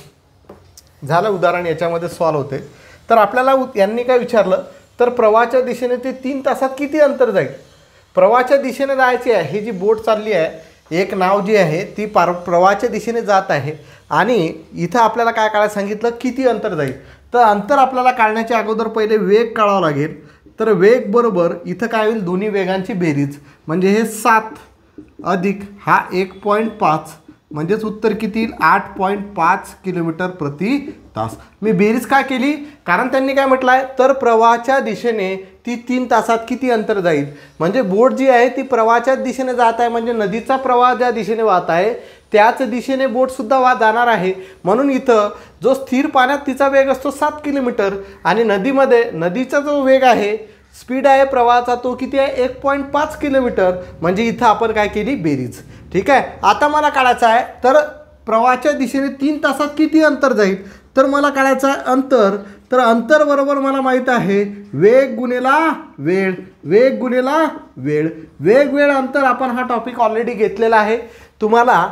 झालं उदाहरण याच्यामध्ये सॉल्व होते. तर आपल्याला यांनी काय विचारलं, तर प्रवाहाच्या दिशेने ते 3 तासात किती अंतर जाईल. प्रवाहाच्या दिशेने जायची आहे, ही जी बोट चालली आहे, एक नाव जी आहे ती प्रवाहाच्या दिशेने जात आहे आणि इथं आपल्याला काय काढायला सांगितलं, किती अंतर जाईल. तर अंतर आपल्याला काढण्याच्या अगोदर पहिले वेग काढावा लागेल. तर वेग बरोबर इथं काय होईल, दोन्ही वेगांची बेरीज म्हणजे हे 7 अधिक हा 1.5 म्हणजेच उत्तर किती येईल, 8.5 किलोमीटर प्रति तास. मी बेरीज काय केली, कारण त्यांनी काय म्हटलं आहे, तर प्रवाहाच्या दिशेने ती 3 तासात किती अंतर जाईल. म्हणजे बोट जी आहे ती प्रवाहाच्या दिशेने जात आहे, म्हणजे नदीचा प्रवाह ज्या दिशेने वाहत आहे त्याच दिशेने बोटसुद्धा जाणार आहे. म्हणून इथं जो स्थिर पाण्यात तिचा वेग असतो 7 किलोमीटर आणि नदीचा जो वेग आहे, स्पीड आहे प्रवाहाचा, तो किती आहे, 1.5 किलोमीटर. म्हणजे इथं आपण काय केली, बेरीज. ठीक आहे. आता मला काढायचं आहे, तर प्रवाहाच्या दिशेने 3 तासात किती अंतर जाईल. तर मला काढायचं आहे अंतर. तर अंतर बरोबर मला माहीत आहे वेग गुणिला वेळ, वेग गुणिला वेळ, वेळ अंतर. आपण हा टॉपिक ऑलरेडी घेतलेला आहे. तुम्हाला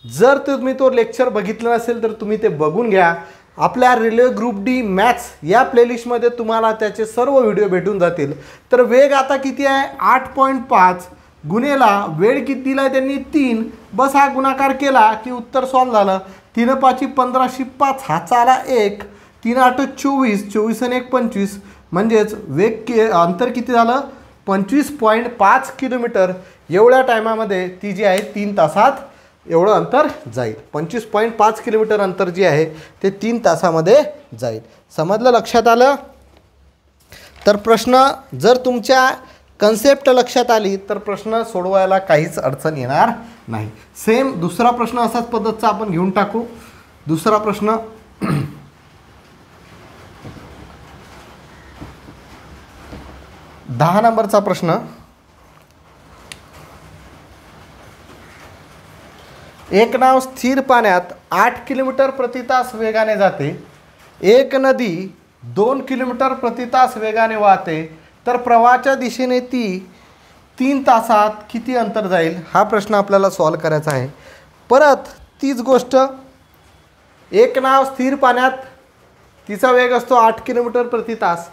जर तुम्ही तो लेक्चर बघितलं नसेल तर तुम्ही ते बघून घ्या. आपल्या रेल्वे ग्रुप डी मॅथ्स या प्लेलिस्टमध्ये तुम्हाला त्याचे सर्व व्हिडिओ भेटून जातील. तर वेग आता किती आहे, 8.5 गुणेला वेळ किती दिला आहे त्यांनी, 3. बस हा गुणाकार केला की उत्तर सॉल्व झालं. 3 5 15 हाचा आला 1, 3 8 24, 24 आणि 1 25 म्हणजेच अंतर किती झालं, 25.5 किलोमीटर. एवढ्या टायमामध्ये ती जी आहे 3 तासात एवढं अंतर जाईल. 25.5 किलोमीटर अंतर जे आहे ते 3 तासामध्ये जाईल. समजलं, लक्षात आलं. तर प्रश्न जर तुमच्या कन्सेप्ट लक्षात आली तर प्रश्न सोडवायला काहीच अडचण येणार नाही. सेम दुसरा प्रश्न असाच पद्धतीचा आपण घेऊन टाकू. दुसरा प्रश्न 10 नंबरचा प्रश्न. एक नाव स्थिर पाण्यात 8 किलोमीटर प्रति तास वेगाने जाते. एक नदी 2 किलोमीटर प्रति तास वेगाने वाहते. तर प्रवाहाच्या दिशेने ती 3 तासात किती अंतर जाईल. हा प्रश्न आपल्याला सॉल्व करायचा आहे. परत तीच गोष्ट, एक नाव स्थिर पाण्यात तिचा वेग असतो 8 किलोमीटर प्रति तास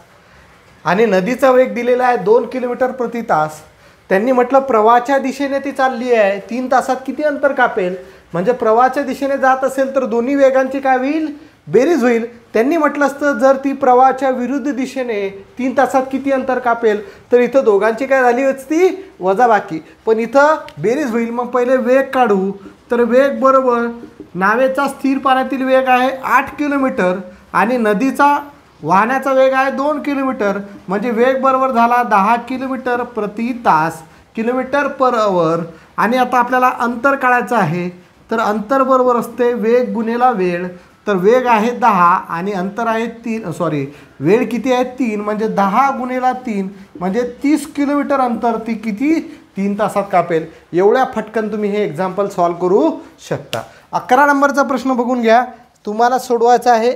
आणि नदीचा वेग दिलेला आहे 2 किलोमीटर प्रति तास. त्यांनी म्हटलं प्रवाहाच्या दिशेने ती चालली आहे, 3 तासात किती अंतर कापेल. म्हणजे प्रवाहाच्या दिशेने जात असेल तर दोन्ही वेगांची काय होईल, बेरीज होईल. त्यांनी म्हटलं असतं जर ती प्रवाहाच्या विरुद्ध दिशेने 3 तासात किती अंतर कापेल, तर इथं दोघांची काय झाली असती, वजाबाकी. पण इथं बेरीज होईल. मग पहिले वेग काढू. तर वेग बरोबर नावेचा स्थिर पाण्यातील वेग आहे 8 किलोमीटर आणि नदीचा वाहण्याचा वेग आहे 2 किलोमीटर. म्हणजे वेग बरोबर झाला 10 किलोमीटर प्रति तास, किलोमीटर पर आवर. आणि आता आपल्याला अंतर काढायचं आहे. तर अंतर बरोबर असते वेग गुणेला वेळ. तर वेग आहे 10 आणि अंतर आहे 3, वेळ किती आहे 3, म्हणजे 10 गुणेला 3 म्हणजे 30 किलोमीटर अंतर ती किती 3 तासात कापेल. एवढ्या फटकन तुम्ही हे एक्झाम्पल सॉल्व करू शकता. 11 नंबरचा प्रश्न बघून घ्या. तुम्हाला सोडवायचा आहे.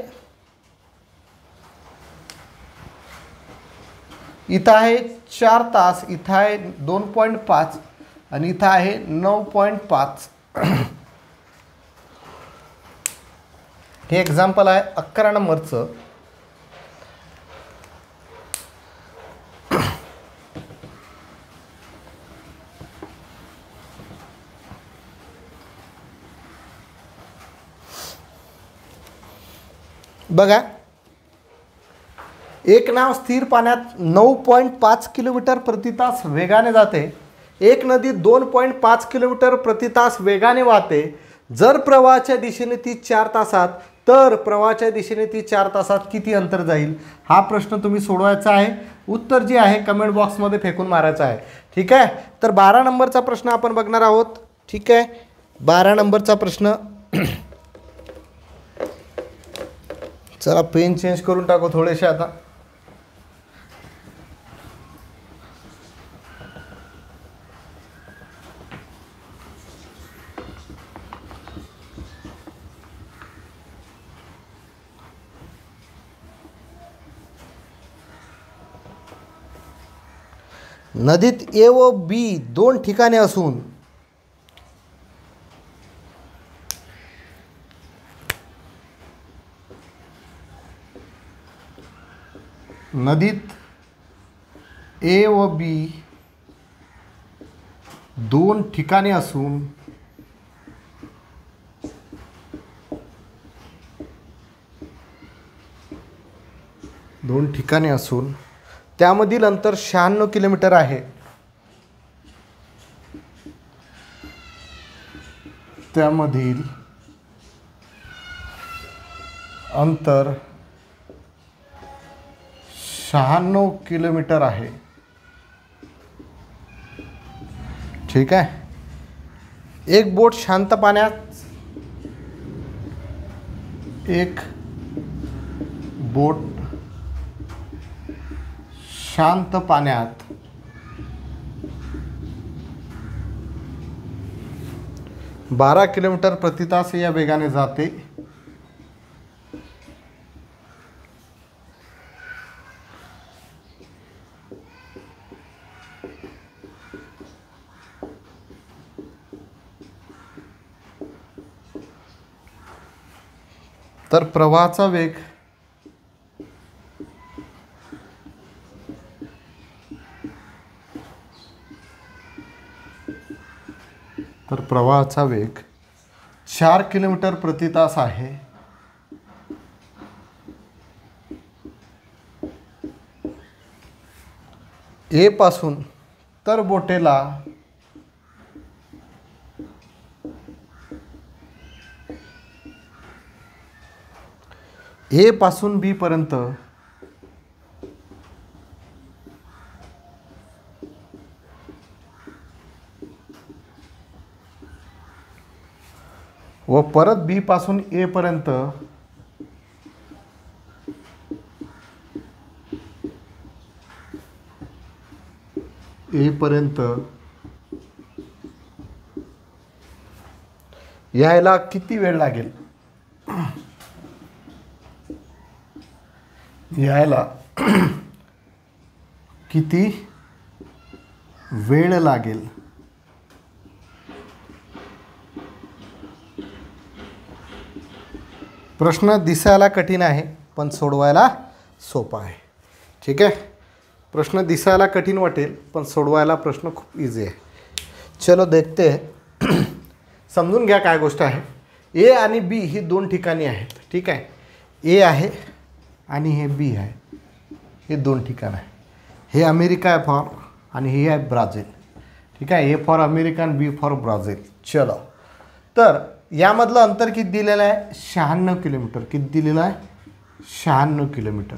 इथं आहे 4 तास, इथं आहे 2.5 आणि इथं आहे 9.5. हे एक्झाम्पल आहे 11 नंबरचं. बघा, एक नाव स्थिर पाण्यात 9.5 किलोमीटर प्रति तास वेगाने जाते. एक नदी 2.5 किलोमीटर प्रति तास वेगाने वाहते. जर प्रवाहाच्या दिशेने ती 4 तासात, तर प्रवाहाच्या दिशेने ती 4 तासात किती अंतर जाईल. हा प्रश्न तुम्ही सोडवायचा आहे. उत्तर जे आहे कमेंट बॉक्समध्ये फेकून मारायचं आहे. ठीक आहे. तर 12 नंबरचा प्रश्न आपण बघणार आहोत. ठीक आहे, 12 नंबरचा प्रश्न. चला पेन चेंज करून टाकू थोडेसे आता. नदीत ए व बी दोन ठिकाणे असून नदीत ए व बी दोन ठिकाणे असून त्यामधील अंतर 96 किलोमीटर आहे. त्यामधील अंतर 96 किलोमीटर आहे. ठीक आहे. एक बोट शांत पाण्यात शांत पाण्यात 12 किलोमीटर प्रति तास या वेगाने जाते. तर प्रवाहाचा वेग प्रवाहाचा वेग 4 किलोमीटर प्रति तास आहे. ए पासून तर बोटेला ए पासून बी पर्यंत व परत बी पासून ए पर्यंत यायला किती वेळ लागेल? यायला किती वेळ लागेल? प्रश्न दिसायला कठीण आहे पण सोडवायला सोपा आहे. ठीक आहे. प्रश्न दिसायला कठीण वाटेल पण सोडवायला प्रश्न खूप इझी आहे. चलो देखते हैं. समजून घ्या काय गोष्ट आहे. ए आणि बी ही दोन ठिकाणी आहेत. ठीक आहे. ए आहे आणि हे बी आहे. हे दोन ठिकाण आहे. हे अमेरिका आहे फॉर आणि हे आहे ब्राझील. ठीक आहे. ए फॉर अमेरिका आणि बी फॉर ब्राझील. चलो, तर यामधलं अंतर किती दिलेलं आहे? 96 किलोमीटर. किती दिलेलं आहे? 96 किलोमीटर.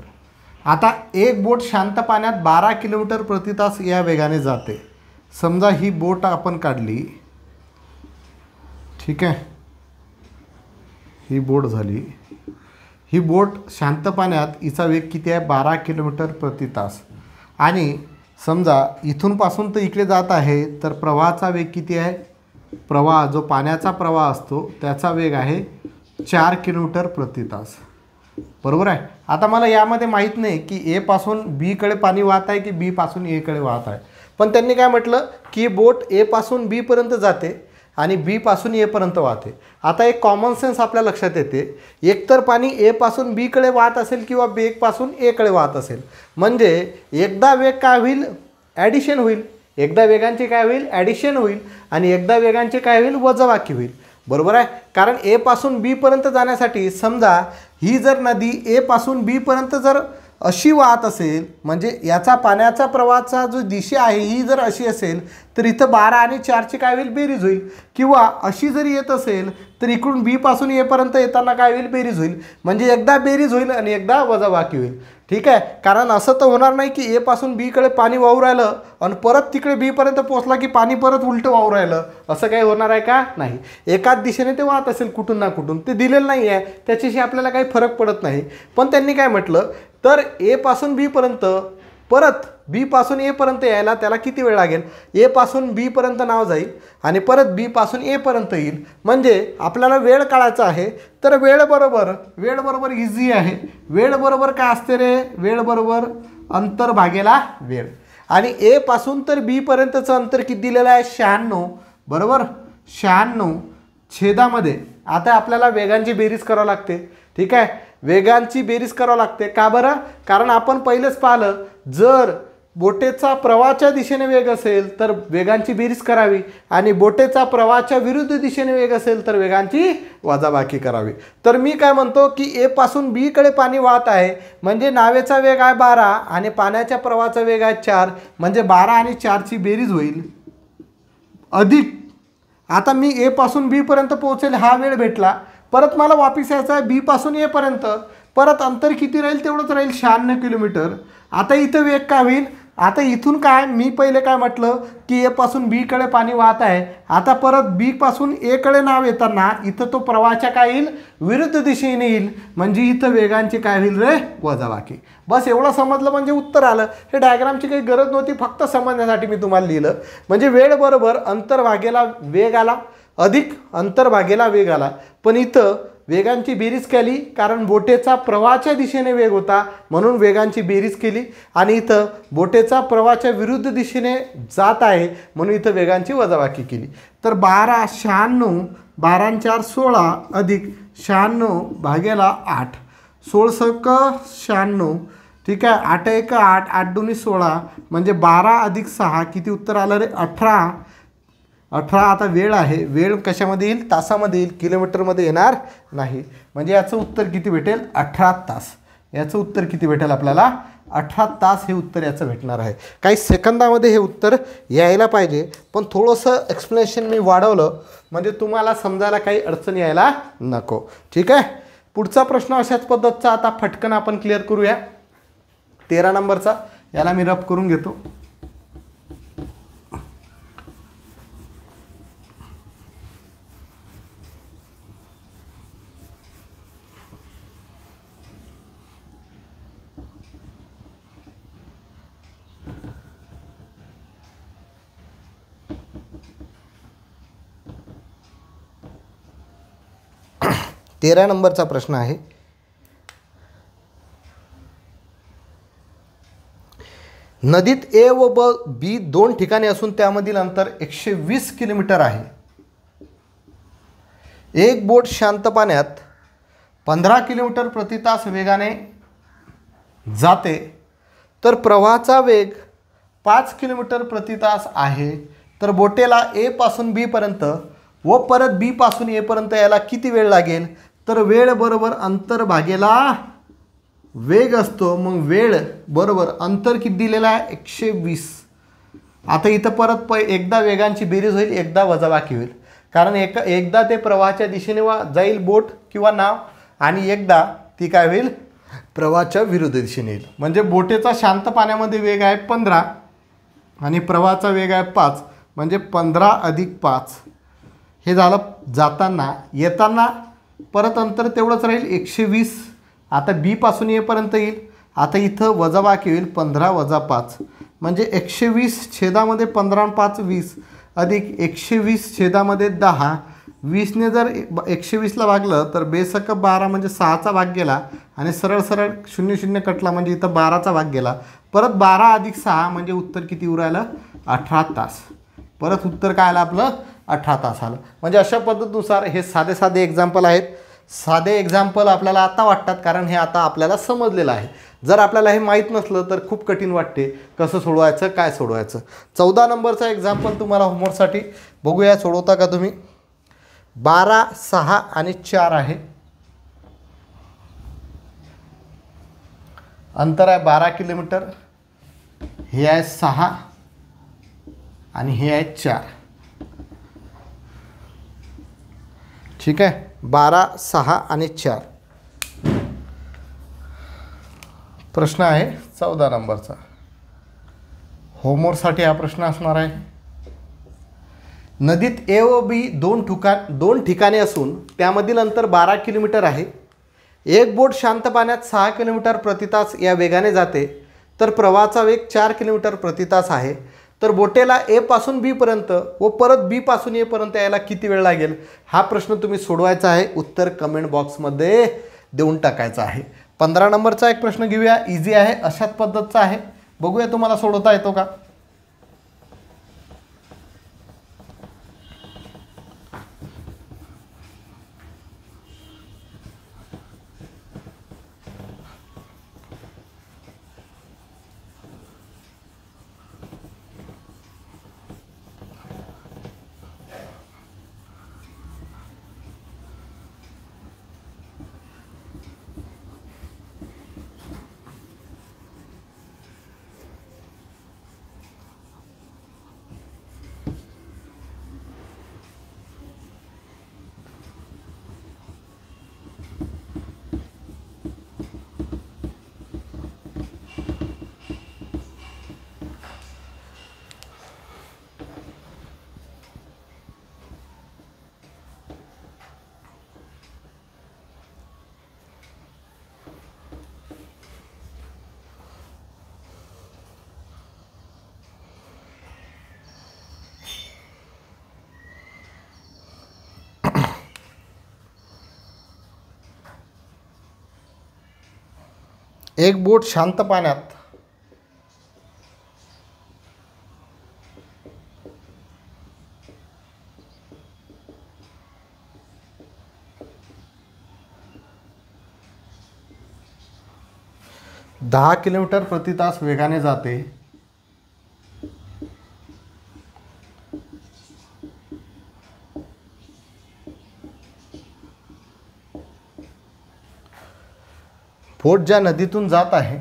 आता एक बोट शांत पाण्यात 12 किलोमीटर प्रति तास या वेगाने जाते. समजा ही बोट आपण काढली. ठीक आहे. ही बोट झाली. ही बोट शांत पाण्यात, हिचा वेग किती आहे? 12 किलोमीटर प्रति तास. आणि समजा इथून पासून तर इकडे जात आहे, तर प्रवाहाचा वेग किती आहे? प्रवाह जो पाण्याचा प्रवाह असतो त्याचा वेग आहे 4 किलोमीटर प्रति तास. बरोबर आहे. आता मला यामध्ये माहीत नाही की ए पासून बी कडे पाणी वाहत आहे की बी पासून ए कडे वाहत आहे. पण त्यांनी काय म्हटलं की बोट ए पासून बी पर्यंत जाते आणि बी पासून ए पर्यंत वाहते. आता एक कॉमन सेन्स आपल्या लक्षात येते. एकतर पाणी ए पासून बी कडे वाहत असेल किंवा बी पासून ए कडे वाहत असेल, म्हणजे एकदा वेग काय होईल? ॲडिशन होईल. एकदा वेगांचे काय होईल? ॲडिशन होईल. आणि एकदा वेगांचे काय होईल? वजाबाकी होईल. बरोबर आहे. कारण ए पासून बी पर्यंत जाण्यासाठी समजा ही जर नदी ए पासून बी पर्यंत जर अशी वाहत असेल, म्हणजे याचा पाण्याचा प्रवाहाचा जो दिशा आहे ही जर अशी असेल तर इथं 12 आणि 4ची काय होईल, बेरीज होईल. किंवा अशी जरी येत असेल तर इकडून बी पासून येपर्यंत येताना काय होईल, बेरीज होईल. म्हणजे एकदा बेरीज होईल आणि एकदा वजाबाकी होईल. ठीक आहे, कारण असं तर होणार नाही की ए पासून बीकडे पाणी वाहू राहिलं आणि परत तिकडे बीपर्यंत पोहोचला की पाणी परत उलटं वाहू राहिलं. असं काही होणार आहे का, नाही. एकाच दिशेने ते वाहत असेल कुठून ना कुठून, ते दिलेलं नाही आहे, त्याच्याशी आपल्याला काही फरक पडत नाही. पण त्यांनी काय म्हटलं, तर ए पासून बीपर्यंत परत बी पासून ए पर्यंत यायला त्याला किती वेळ लागेल, ए पासून बी पर्यंत नाव जाईल आणि परत बी पासून ए पर्यंत येईल. म्हणजे आपल्याला वेळ काढायचा आहे, तर वेळ बरोबर इझी आहे. वेळ बरोबर काय असते रे, वेळ बरोबर अंतर भागेला वेळ. आणि ए पासून तर बी पर्यंतचं अंतर किती दिलेलं आहे, 96. बरोबर, 96 छेदामध्ये. आता आपल्याला वेगांची बेरीज करावं लागते. ठीक आहे, वेगांची बेरीज करावं लागते. का बरं, कारण आपण पहिलेच पाहिलं, जर बोटेचा प्रवाहाच्या दिशेने वेग असेल तर वेगांची बेरीज करावी आणि बोटेचा प्रवाहाच्या विरुद्ध दिशेने वेग असेल तर वेगांची वजाबाकी करावी. तर मी काय म्हणतो की ए पासून बी कडे पाणी वाहत आहे, म्हणजे नावेचा वेग आहे 12 आणि पाण्याच्या प्रवाहाचा वेग आहे 4, म्हणजे 12 आणि 4ची बेरीज होईल अधिक. आता मी ए पासून बी पर्यंत पोहोचेल हा वेळ भेटला. परत मला वापिस यायचं आहे बी पासून ए पर्यंत. परत अंतर किती राहील, तेवढंच राहील 96 किलोमीटर. आता इथं वेग काय होईल, आता इथून काय, मी पहिले काय म्हटलं की ए पासून बी कडे पाणी वाहत आहे. आता परत बी पासून ए कडे नाव येताना इथं तो प्रवाहाच्या काय येईल, विरुद्ध दिशेने येईल. म्हणजे इथं वेगांची काय होईल रे, वजाबाकी. बस एवढं समजलं म्हणजे उत्तर आलं. हे डायग्रामची काही गरज नव्हती, फक्त समजण्यासाठी मी तुम्हाला लिहिलं. म्हणजे वेळ बरोबर अंतर भागेला वेग आला अधिक अंतर भागेला वेग आला. पण इथं वेगांची बेरीज केली, कारण बोटेचा प्रवाहाच्या दिशेने वेग होता म्हणून वेगांची बेरीज केली. आणि इथं बोटेचा प्रवाहाच्या विरुद्ध दिशेने जात आहे म्हणून इथं वेगांची वजाबाकी केली. तर 12 96 12 आणि 4 16 अधिक 96 भागेला 8, 16 96. ठीक आहे, 8 1 8, 8 2 16, म्हणजे 12 अधिक 6 किती उत्तर आलं रे, 18. 18. आता वेळ आहे, वेळ कशामध्ये येईल, तासामध्ये येईल, किलोमीटरमध्ये येणार नाही. म्हणजे याचं उत्तर किती भेटेल, 18 तास. याचं उत्तर किती भेटेल आपल्याला, 18 तास हे उत्तर याचं भेटणार आहे. काही सेकंदामध्ये हे उत्तर यायला पाहिजे, पण थोडंसं एक्सप्लेनेशन मी वाढवलं म्हणजे तुम्हाला समजायला काही अडचण यायला नको. ठीक आहे, पुढचा प्रश्न अशाच पद्धतीचा आता फटकन आपण क्लिअर करूया. 13 नंबरचा, याला मी रफ करून घेतो. तेरा नंबरचा प्रश्न आहे. नदीत ए व बी दोन ठिकाणी असून त्यामधील अंतर 120 किलोमीटर आहे. एक बोट शांत पाण्यात 15 किलोमीटर प्रति तास वेगाने जाते, तर प्रवाहाचा वेग 5 किलोमीटर प्रति तास आहे. तर बोटेला ए पासून बी पर्यंत व परत बी पासून ए पर्यंत यायला किती वेळ लागेल, तर वेळ बरोबर अंतर भागेला वेग असतो. मग वेळ बरोबर अंतर किती दिलेलं आहे, 120. आता इथं परत एकदा वेगांची बेरीज होईल, एकदा वजाबाकी होईल, कारण एकदा ते प्रवाहाच्या दिशेने जाईल बोट किंवा नाव आणि एकदा ती काय होईल, प्रवाहाच्या विरुद्ध दिशेने येईल. म्हणजे बोटेचा शांत पाण्यामध्ये वेग आहे 15 आणि प्रवाहाचा वेग आहे 5, म्हणजे 15 अधिक 5 हे झालं जाताना. येताना परत अंतर तेवढंच राहील 120. आता बी पासून येपर्यंत येईल. आता इथं वजाबाकी होईल 15 वजा 5, म्हणजे 120 छेदामध्ये 15 आणि 5 20 अधिक 120 छेदामध्ये 10. 20ने जर 120ला भागलं तर बेसक 12, म्हणजे 6चा भाग गेला आणि सरळ सरळ 0 0 कटला, म्हणजे इथं 12चा भाग गेला. परत 12 अधिक 6 म्हणजे उत्तर किती उरायला, 18 तास. परत उत्तर काय आलं आपलं, 18 तास आलं. म्हणजे अशा पद्धतीनुसार हे साधे साधे एक्झाम्पल आहेत. साधे एक्झाम्पल आपल्याला आता वाटतात कारण हे आता आपल्याला समजलेलं आहे. जर आपल्याला हे माहीत नसलं तर खूप कठीण वाटते, कसं सोडवायचं काय सोडवायचं. 14 नंबरचा एक्झाम्पल तुम्हाला होमवर्कसाठी बघूया, सोडवता का तुम्ही. 12 6 आणि 4 आहे. अंतर आहे 12 किलोमीटर, हे आहे 6 आणि हे आहे 4. ठीक आहे, 12, 6 आणि 4. प्रश्न आहे 14 नंबरचा. होमवर्कसाठी हा प्रश्न असणार आहे. नदीत ए व बी दोन ठिकाणे असून त्यामधील अंतर 12 किलोमीटर आहे. एक बोट शांत पाण्यात 6 किलोमीटर प्रति तास या वेगाने जाते, तर प्रवाहाचा वेग 4 किलोमीटर प्रति तास आहे. तर बोटेला ए पासून बी पर्यंत व परत बी पासून ए पर्यंत यायला किती वेळ लागेल? हा प्रश्न तुम्ही सोडवायचा आहे. उत्तर कमेंट बॉक्समध्ये देऊन टाकायचं आहे. 15 नंबरचा एक प्रश्न घेऊया. इझी आहे, अशाच पद्धतीचा आहे. बघूया तुम्हाला सोडवता येतो का. एक बोट शांत पाण्यात दहा किलोमीटर प्रति तास वेगाने जाते. बोट ज्या नदीतून जात आहे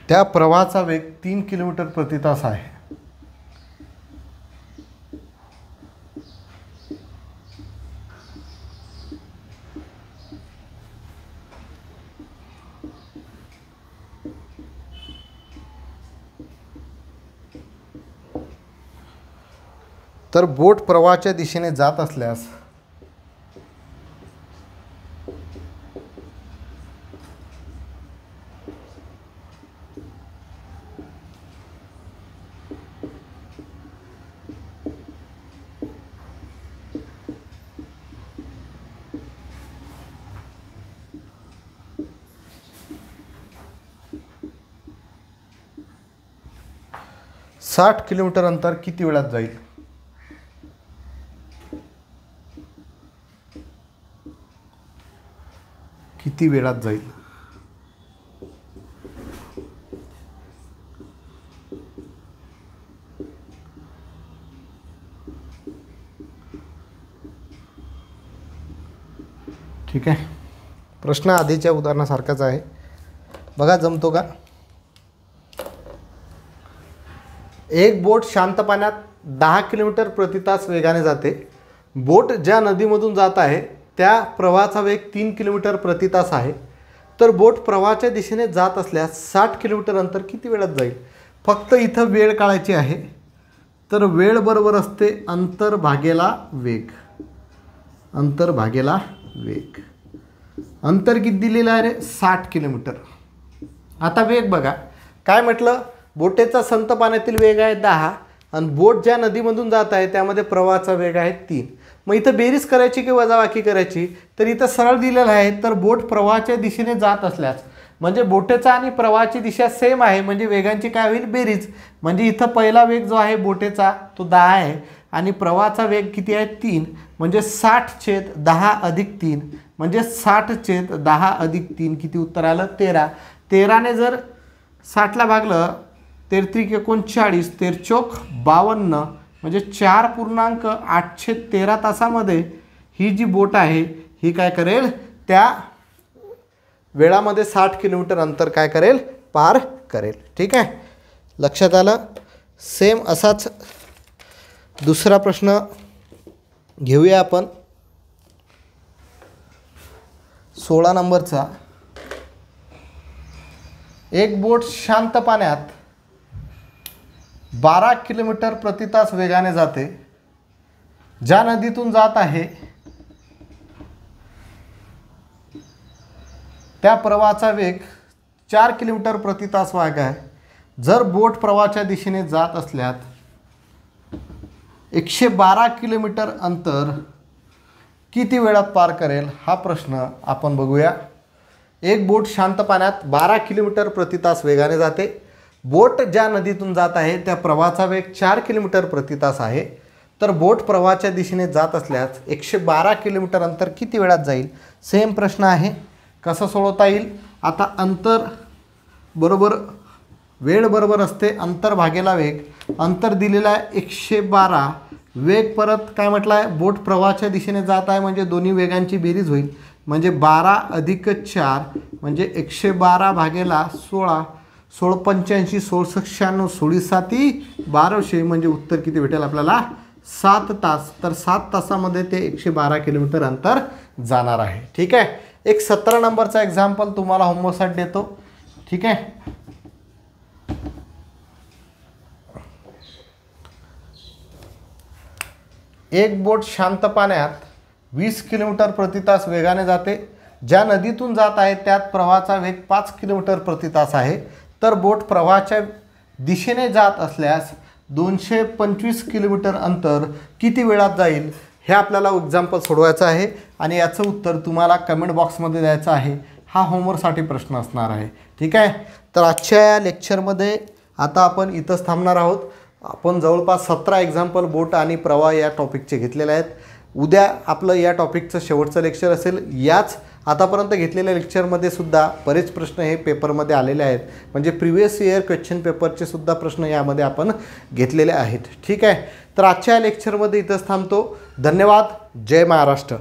त्या प्रवाहाचा वेग 3 किलोमीटर प्रति तास आहे. तर बोट प्रवाहाच्या दिशेने जात असल्यास साठ किलोमीटर अंतर किती वेळात जाईल? किती वेळात जाईल? ठीक आहे, प्रश्न आधीच्या उदाहरणासारखाच आहे. बघा जमतो का. एक बोट शांत पाण्यात 10 किलोमीटर प्रति तास वेगाने जाते. बोट ज्या नदीमधून जात आहे त्या प्रवाहाचा वेग 3 किलोमीटर प्रति तास आहे. तर बोट प्रवाहाच्या दिशेने जात असल्यास 60 किलोमीटर अंतर किती वेळात जाईल? फक्त इथं वेळ काढायची आहे. तर वेळ बरोबर असते अंतर भागेला वेग. अंतर भागेला वेग. अंतर किती दिलेलं आहे रे? 60 किलोमीटर. आता वेग बघा काय म्हटलं. बोटेचा संत पाण्यातील वेग आहे 10 आणि बोट ज्या नदीमधून जात आहे त्यामध्ये प्रवाहाचा वेग आहे 3. मग इथं बेरीज करायची की वजाबाकी करायची? तर इथं सरळ दिलेलं आहे. तर बोट प्रवाहाच्या दिशेने जात असल्यास म्हणजे बोटेचा आणि प्रवाहाची दिशा सेम आहे म्हणजे वेगांची काय होईल? बेरीज. म्हणजे इथं पहिला वेग जो आहे बोटेचा तो 10 आहे आणि प्रवाहाचा वेग किती आहे 3, म्हणजे 60/10 अधिक 3 म्हणजे 60/10 अधिक 3 किती उत्तर आलं 13. 13ने जर 60ला भागलं 13×39 13×4 = 52 म्हणजे 4.813 तासामध्ये ही जी बोट आहे ही काय करेल, त्या वेळामध्ये 60 किलोमीटर अंतर काय करेल, पार करेल. ठीक आहे, लक्षात आलं. सेम असाच दुसरा प्रश्न घेऊया आपण 16 नंबरचा. एक बोट शांत पाण्यात 12 किलोमीटर प्रति तास वेगाने जाते. ज्या नदीतून जात आहे त्या प्रवाहाचा वेग 4 किलोमीटर प्रति तास आहे. जर बोट प्रवाहाच्या दिशेने जात असल्यास 112 किलोमीटर अंतर किती वेळात पार करेल, हा प्रश्न आपण बघूया. एक बोट शांत पाण्यात 12 किलोमीटर प्रति तास वेगाने जाते. बोट ज्या नदीतून जात आहे त्या प्रवाहाचा वेग 4 किलोमीटर प्रति तास आहे. तर बोट प्रवाहाच्या दिशेने जात असल्यास 112 किलोमीटर अंतर किती वेळात जाईल. सेम प्रश्न आहे, कसं सोडवता येईल. आता अंतर बरोबर वेळ बरोबर असते अंतर भागेला वेग. अंतर दिलेला आहे 112, वेग परत काय म्हटलं आहे, बोट प्रवाहाच्या दिशेने जात आहे म्हणजे दोन्ही वेगांची बेरीज होईल म्हणजे 12 अधिक 4 म्हणजे 112 भागेला 16, 16×85 16×96 16×7 1200 म्हणजे उत्तर किती भेटेल आपल्याला 7 तास. तर 7 तासामध्ये ते 112 किलोमीटर अंतर जाणार आहे. ठीक आहे, एक 17 नंबरचा एक्झाम्पल तुम्हाला होमवर्कसाठी देतो. ठीक आहे, एक बोट शांत पाण्यात 20 किलोमीटर प्रति तास वेगाने जाते. ज्या नदीतून जात आहे त्यात प्रवाहाचा वेग 5 किलोमीटर प्रति तास आहे. तर बोट प्रवाहाच्या दिशेने जात असल्यास 225 किलोमीटर अंतर किती वेळात जाईल, हे आपल्याला एक्झाम्पल सोडवायचं आहे आणि याचं उत्तर तुम्हाला कमेंट बॉक्समध्ये द्यायचं आहे. हा होमवर्कसाठी प्रश्न असणार आहे. ठीक आहे, तर आजच्या या लेक्चरमध्ये आता आपण इथंच थांबणार आहोत. आपण जवळपास 17 एक्झाम्पल बोट आणि प्रवाह या टॉपिकचे घेतलेले आहेत. उद्या आपलं या टॉपिकचं शेवटचं लेक्चर असेल. याच आतापर्यंत घेतलेल्या लेक्चरमध्ये सुद्धा बरेच प्रश्न हे पेपरमध्ये आलेले आहेत, म्हणजे प्रिव्हियस इयर क्वेश्चन पेपरचे सुद्धा प्रश्न यामध्ये आपण घेतलेले आहेत. ठीक आहे, तर आजच्या या लेक्चरमध्ये इथंच थांबतो. धन्यवाद. जय महाराष्ट्र.